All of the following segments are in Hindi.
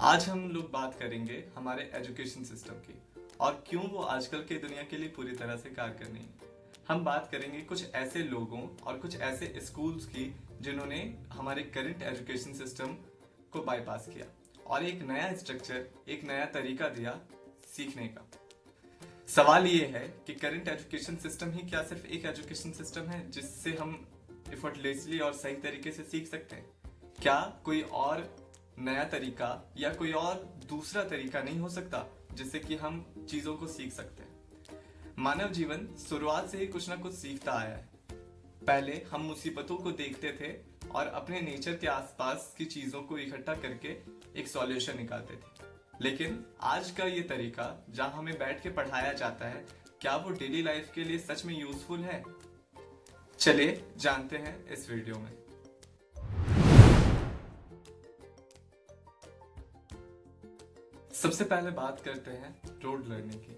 आज हम लोग बात करेंगे हमारे एजुकेशन सिस्टम की और क्यों वो आजकल की दुनिया के लिए पूरी तरह से कारगर नहीं है। हम बात करेंगे कुछ ऐसे लोगों और कुछ ऐसे स्कूल्स की जिन्होंने हमारे करंट एजुकेशन सिस्टम को बाईपास किया और एक नया स्ट्रक्चर, एक नया तरीका दिया सीखने का। सवाल ये है कि करंट एजुकेशन सिस्टम ही क्या सिर्फ एक एजुकेशन सिस्टम है जिससे हम इफर्टलेसली और सही तरीके से सीख सकते हैं? क्या कोई और नया तरीका या कोई और दूसरा तरीका नहीं हो सकता जिससे कि हम चीजों को सीख सकते हैं? मानव जीवन शुरुआत से ही कुछ ना कुछ सीखता आया है। पहले हम मुसीबतों को देखते थे और अपने नेचर के आसपास की चीजों को इकट्ठा करके एक सॉल्यूशन निकालते थे। लेकिन आज का ये तरीका जहां हमें बैठ के पढ़ाया जाता है, क्या वो डेली लाइफ के लिए सच में यूजफुल है? चलिए जानते हैं इस वीडियो में। सबसे पहले बात करते हैं रोड लर्निंग की।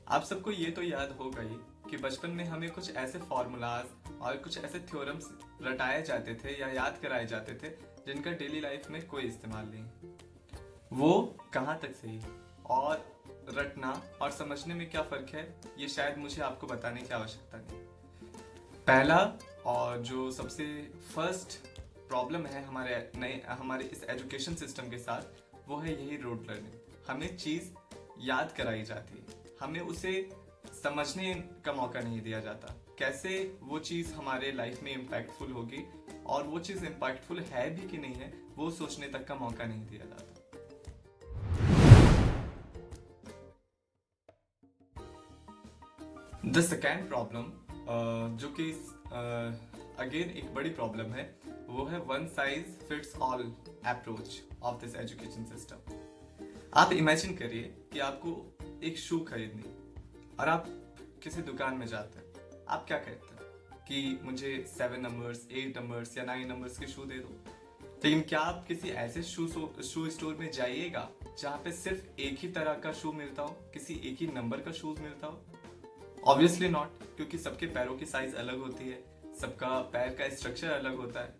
आप सबको ये तो याद होगा ही कि बचपन में हमें कुछ ऐसे फॉर्मूलाज और कुछ ऐसे थ्योरम्स रटाए जाते थे या याद कराए जाते थे जिनका डेली लाइफ में कोई इस्तेमाल नहीं। वो कहाँ तक सही और रटना और समझने में क्या फर्क है, ये शायद मुझे आपको बताने की आवश्यकता नहीं। पहला और जो सबसे फर्स्ट प्रॉब्लम है हमारे इस एजुकेशन सिस्टम के साथ, वो है यही रोड लर्निंग। हमें चीज याद कराई जाती है, हमें उसे समझने का मौका नहीं दिया जाता। कैसे वो चीज हमारे लाइफ में इम्पैक्टफुल होगी और वो चीज इम्पैक्टफुल है भी कि नहीं है, वो सोचने तक का मौका नहीं दिया जाता। द सेकेंड प्रॉब्लम, जो कि अगेन एक बड़ी प्रॉब्लम है, वो है one size fits all approach of this education system. आप इमेजिन करिए कि आपको एक शू खरीदनी और आप किसी दुकान में जाते हैं। आप क्या कहते हैं कि मुझे 7 नंबर्स, 8 नंबर्स या 9 नंबर्स के शू दे दो। लेकिन क्या आप किसी ऐसे शू स्टोर में जाइएगा जहां पे सिर्फ एक ही तरह का शू मिलता हो, किसी एक ही नंबर का शूज मिलता हो? ऑब्वियसली नॉट, क्योंकि सबके पैरों की साइज अलग होती है, सबका पैर का स्ट्रक्चर अलग होता है।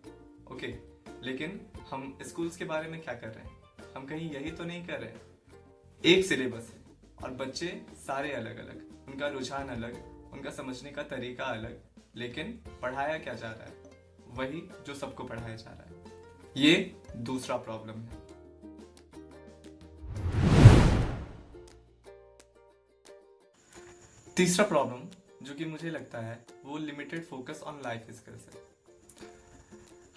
ओके, लेकिन हम स्कूल्स के बारे में क्या कर रहे हैं? हम कहीं यही तो नहीं कर रहे। एक सिलेबस है और बच्चे सारे अलग अलग, उनका रुझान अलग, उनका समझने का तरीका अलग, लेकिन पढ़ाया क्या जा रहा है? वही जो सबको पढ़ाया जा रहा है। ये दूसरा प्रॉब्लम है। तीसरा प्रॉब्लम जो कि मुझे लगता है वो limited focus on life skills है।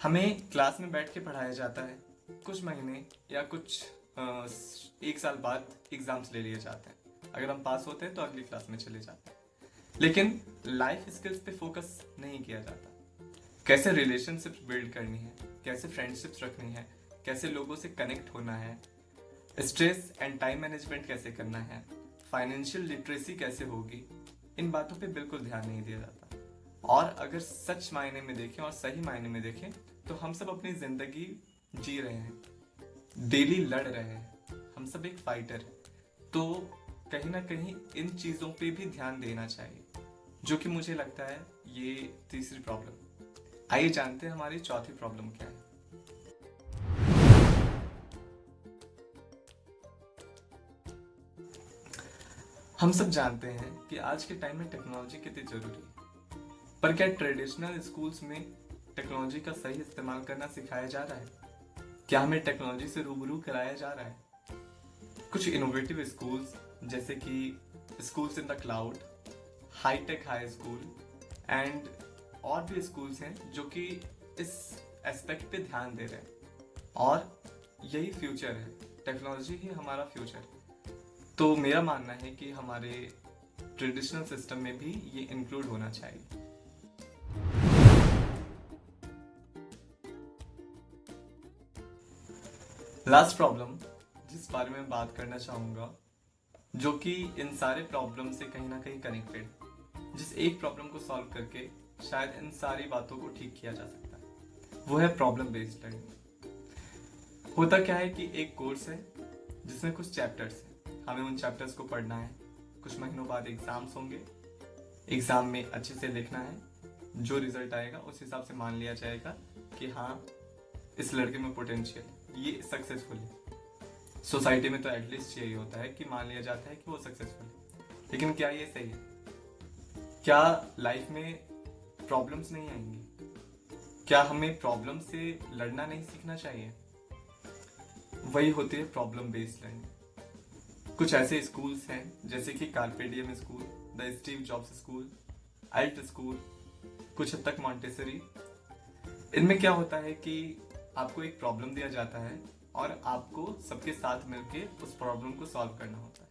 हमें क्लास में बैठ के पढ़ाया जाता है, कुछ महीने या कुछ एक साल बाद एग्जाम्स ले लिए जाते हैं। अगर हम पास होते हैं तो अगली क्लास में चले जाते हैं, लेकिन लाइफ स्किल्स पे फोकस नहीं किया जाता। कैसे रिलेशनशिप्स बिल्ड करनी है, कैसे फ्रेंडशिप्स रखनी है, कैसे लोगों से कनेक्ट होना है, स्ट्रेस एंड टाइम मैनेजमेंट कैसे करना है, फाइनेंशियल लिटरेसी कैसे होगी, इन बातों पे बिल्कुल ध्यान नहीं दिया जाता। और अगर सच मायने में देखें और सही मायने में देखें तो हम सब अपनी जिंदगी जी रहे हैं, डेली लड़ रहे हैं, हम सब एक फाइटर है। तो कहीं ना कहीं इन चीजों पे भी ध्यान देना चाहिए, जो कि मुझे लगता है ये तीसरी प्रॉब्लम। आइए जानते हैं हमारी चौथी प्रॉब्लम क्या है। हम सब जानते हैं कि आज के टाइम में टेक्नोलॉजी कितनी जरूरी है, पर क्या ट्रेडिशनल स्कूल्स में टेक्नोलॉजी का सही इस्तेमाल करना सिखाया जा रहा है? क्या हमें टेक्नोलॉजी से रूबरू कराया जा रहा है? कुछ इनोवेटिव स्कूल्स जैसे कि schools in the cloud, high tech high school and और भी स्कूल्स हैं जो कि इस एस्पेक्ट पे ध्यान दे रहे हैं और यही फ्यूचर है। टेक्नोलॉजी ही हमारा फ्यूचर है। तो मेरा मानना है कि हमारे ट्रेडिशनल सिस्टम में भी ये इंक्लूड होना चाहिए। लास्ट प्रॉब्लम जिस बारे में बात करना चाहूंगा, जो कि इन सारे प्रॉब्लम से कहीं ना कहीं कनेक्टेड, जिस एक प्रॉब्लम को सॉल्व करके शायद इन सारी बातों को ठीक किया जा सकता है, वो है प्रॉब्लम बेस्ड लर्निंग। होता क्या है कि एक कोर्स है जिसमें कुछ चैप्टर्स हैं, हमें उन चैप्टर्स को पढ़ना है। कुछ महीनों बाद एग्जाम्स होंगे, एग्जाम में अच्छे से लिखना है, जो रिजल्ट आएगा उस हिसाब से मान लिया जाएगा कि हाँ, इस लड़के में पोटेंशियल, ये सक्सेसफुल है। सोसाइटी में तो एटलीस्ट यही होता है कि मान लिया जाता है कि वो सक्सेसफुल है, लेकिन क्या ये सही है? क्या लाइफ में प्रॉब्लम्स नहीं आएंगी? क्या हमें प्रॉब्लम से लड़ना नहीं सीखना चाहिए? वही होती है प्रॉब्लम बेस्ड लर्निंग। कुछ ऐसे स्कूल्स हैं जैसे कि carpe DM school, the Steve jobs school, Alt school, कुछ हद तक मॉन्टेसरी। इनमें क्या होता है कि आपको एक प्रॉब्लम दिया जाता है और आपको सबके साथ मिलके उस प्रॉब्लम को सॉल्व करना होता है।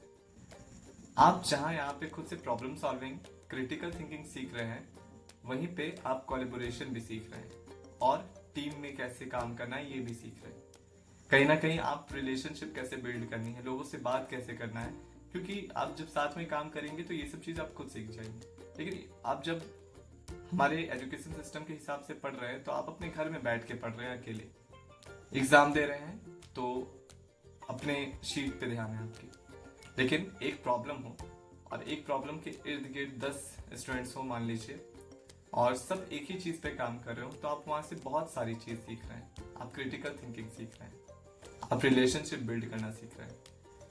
आप जहां यहाँ पे खुद से प्रॉब्लम सॉल्विंग, क्रिटिकल थिंकिंग सीख रहे हैं, वहीं पे आप कोलैबोरेशन भी सीख रहे हैं और टीम में कैसे काम करना है ये भी सीख रहे हैं। कहीं ना कहीं आप रिलेशनशिप कैसे बिल्ड करनी है, लोगों से बात कैसे करना है, क्योंकि आप जब साथ में काम करेंगे तो ये सब चीज आप खुद सीख जाएंगे। लेकिन आप जब हमारे एजुकेशन सिस्टम के हिसाब से पढ़ रहे हैं तो आप अपने घर में बैठ के पढ़ रहे हैं, अकेले एग्जाम दे रहे हैं तो अपने शीट पे ध्यान है आपके। लेकिन एक प्रॉब्लम हो और एक प्रॉब्लम के इर्द गिर्द 10 स्टूडेंट्स हो मान लीजिए, और सब एक ही चीज पे काम कर रहे हो, तो आप वहां से बहुत सारी चीज सीख रहे हैं। आप क्रिटिकल थिंकिंग सीख रहे हैं, आप रिलेशनशिप बिल्ड करना सीख रहे हैं,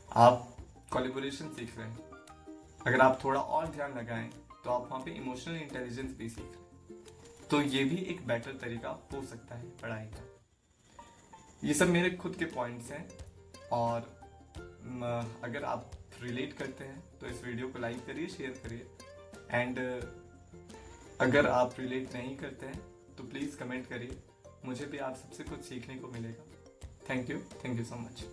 आप कोलैबोरेशन सीख रहे हैं। अगर आप थोड़ा और ध्यान लगाएं तो आप वहां पे इमोशनल इंटेलिजेंस भी सीख रहे हैं। तो ये भी एक बेटर तरीका हो सकता है पढ़ाई का। ये सब मेरे खुद के पॉइंट्स हैं, और अगर आप रिलेट करते हैं तो इस वीडियो को लाइक करिए, शेयर करिए, एंड अगर आप रिलेट नहीं करते हैं तो प्लीज़ कमेंट करिए। मुझे भी आप सबसे कुछ सीखने को मिलेगा। Thank you so much.